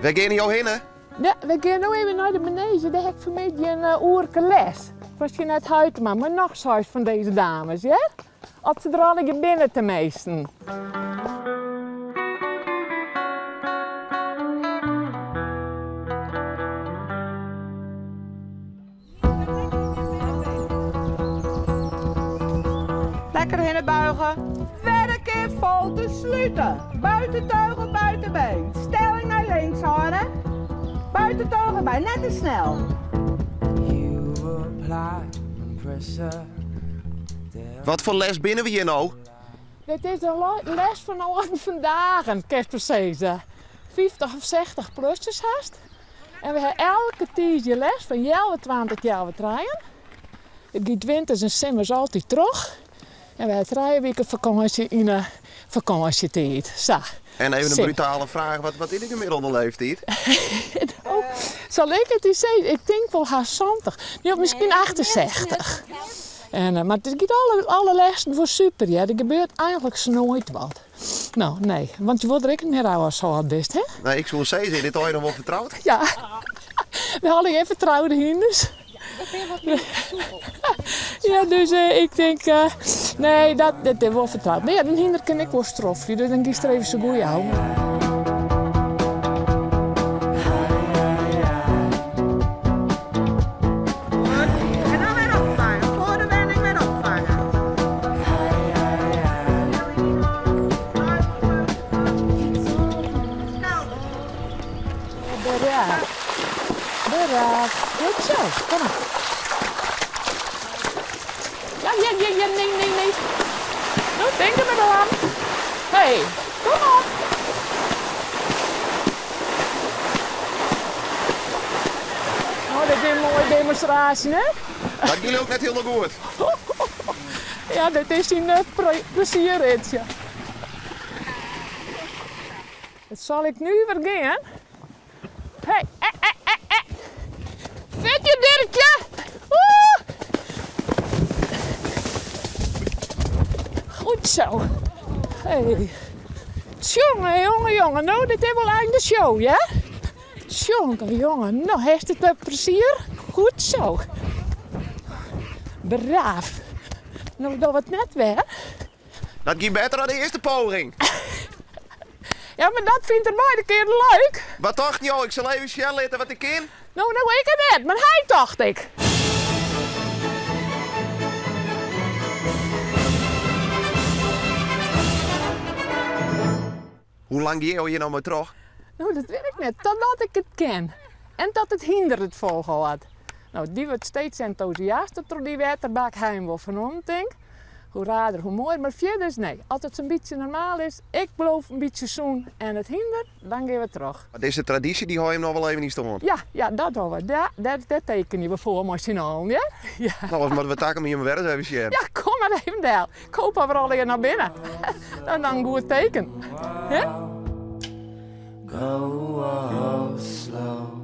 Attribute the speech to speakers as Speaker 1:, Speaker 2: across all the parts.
Speaker 1: Waar gaan jou heen, hè?
Speaker 2: Ja, we gaan nu even naar de manege. Daar heb ik vanmiddag een uurke les. Als je net Huytema, maar nog zoiets van deze dames, ja? Als ze er alle binnen te meesten.
Speaker 3: Lekker hinnen buigen. Werk in vol te sluiten. Buiten teugel, buiten been. Stelling naar links houden. Buiten teugel bij, net te snel.
Speaker 1: Wat voor les binnen we hier nou?
Speaker 2: Dit is de les van vandaag, kerstprecies. 50 of 60 plusjes haast. En we hebben elke tijdje les van 20 jaar draaien. Het gaat winters en zomers altijd terug. En we hebben 3 weken vakantie in de vakantietijd. Zo.
Speaker 1: En even een brutale vraag, wat is de gemiddelde leeftijd?
Speaker 2: Nou, zal ik het eens zeggen? Ik denk wel haast 70. Ja, misschien 68. En, maar het gaat alle lessen voor super, ja. Er gebeurt eigenlijk nooit wat. Nou, nee, want je wordt er ook niet meer oud als zo had best, hè?
Speaker 1: Nee, ik zou zeggen, dit hoor je nog wel vertrouwd?
Speaker 2: Ja, we hadden even vertrouwde hinders. Ja, dus ik denk, nee, dat is wel vertrouwd. Nee, ja, een hinder kan ik wel stroffen, dus dan kies er even zo goed houden. Goed zo, kom maar. Ja, nee. Nou, denk er maar aan. Hé, kom op. Oh, dit is een mooie demonstratie, hè?
Speaker 1: Dat ging ook net heel goed.
Speaker 2: Ja, dit is een plezierritje. Dat zal ik nu weer gaan. Hé, Vet je Dirkje! Goed zo. Hey. Jongen. Nou, dit is wel eigenlijk de show, ja? Jongen. Nou, heeft het plezier? Goed zo. Braaf. Nou, dat wordt net weer.
Speaker 1: Dat ging beter dan de eerste poging.
Speaker 2: Ja, maar dat vindt er beide keer leuk.
Speaker 1: Wat dacht je, joh? Ik zal even snel letten wat ik ken.
Speaker 2: Nou, ik het net, maar hij dacht ik.
Speaker 1: Hoe lang die je nou maar terug?
Speaker 2: Nou, dat weet ik net, totdat ik het ken. En dat het hinder het volgen had. Nou, die wordt steeds enthousiaster door die waterbak heim wel van ons, denk. Hoe raarder, hoe mooier, maar verder is nee. Als het een beetje normaal is, ik beloof een beetje zoen en het hinder, dan gaan we terug.
Speaker 1: Maar deze traditie, die hou je hem nog wel even niet staan.
Speaker 2: Ja, dat doen we. Dat tekenen we voor machinaal, ja? Ja.
Speaker 1: Nou, maar we takken hier maar weer even share.
Speaker 2: Ja, kom maar even daar. Ik hoop dat we al hier naar binnen. Dan een goed teken. Hè?
Speaker 4: Go slow.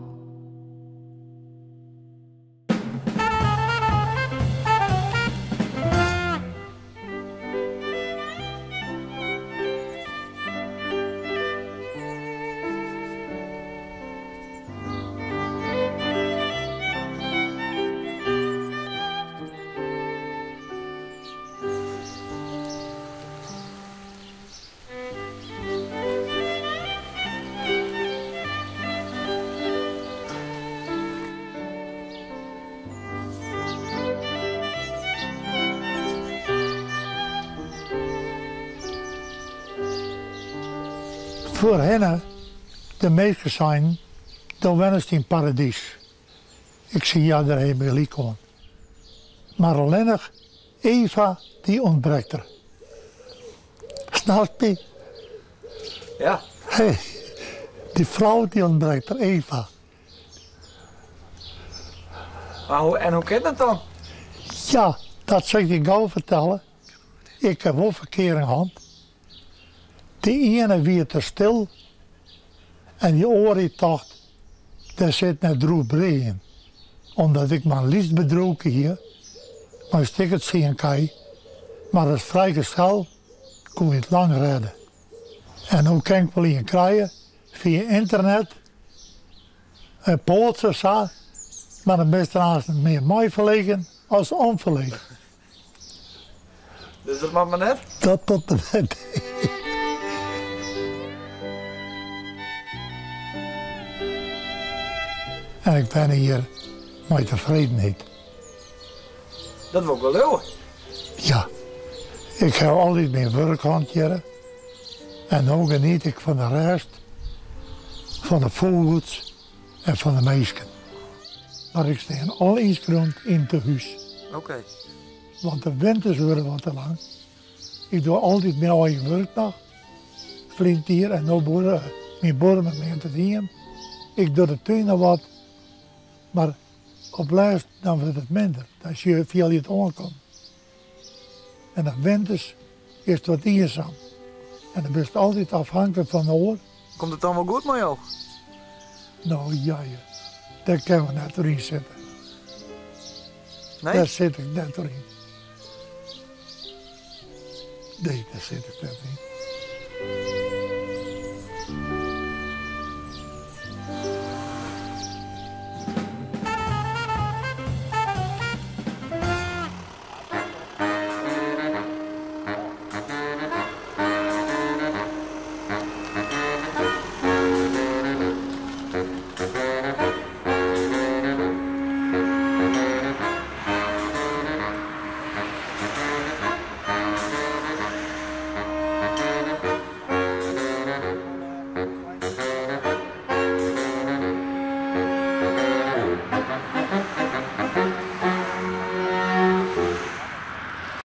Speaker 5: Voor hen, de meesten zijn, dan wennen ze in paradijs. Ik zie ja daar helemaal niet komen. Maar alleen nog Eva, die ontbreekt er. Snap je?
Speaker 6: Ja.
Speaker 5: Hey, die vrouw die ontbreekt er, Eva.
Speaker 6: En hoe kan dat dan?
Speaker 5: Ja, dat zal ik je gauw vertellen. Ik heb wel verkeer in hand. Die ene wie te stil en die oren dacht, daar zit net droeg brei in. Omdat ik mijn liefst bedroken hier, maar ik het zien kan, maar als vrijgezel kon je het lang redden. En hoe kan ik wel in krijgen? Via internet Poolse zo, maar dan best er meer mooi verlegen als onverlegen.
Speaker 6: Dus dat mag maar net?
Speaker 5: Dat tot de wet. En ik ben hier met tevredenheid.
Speaker 6: Dat wil ik wel doen.
Speaker 5: Ja, ik heb altijd mijn werk hanteren. En ook geniet ik van de rest, van de vogels en van de meisjes. Maar ik sta al eens grond in te huis.
Speaker 6: Oké.
Speaker 5: Want de winters worden wat te lang. Ik doe altijd mijn eigen werk nog. Vriend hier en nu boeren, mijn boeren met mij te dienen. Ik doe de tuin nog wat. Maar op lijst dan wordt het minder. Als je veel het aankomt. En de winters is het wat eenzaam. En dan ben je altijd afhankelijk van de oor.
Speaker 6: Komt het allemaal goed met jou?
Speaker 5: Nou ja, daar kunnen we net doorheen zitten.
Speaker 6: Nee?
Speaker 5: Daar zit ik net doorheen. Nee, daar zit ik net in.